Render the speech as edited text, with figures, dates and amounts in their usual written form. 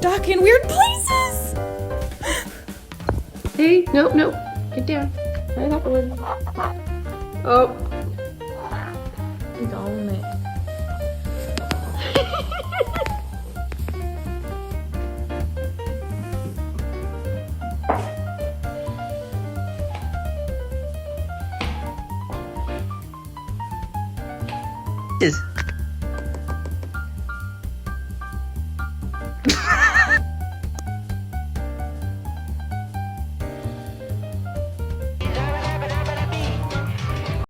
stuck in weird places. Hey, no, no. Get down. Right off the wood. Oh. He's on it. Is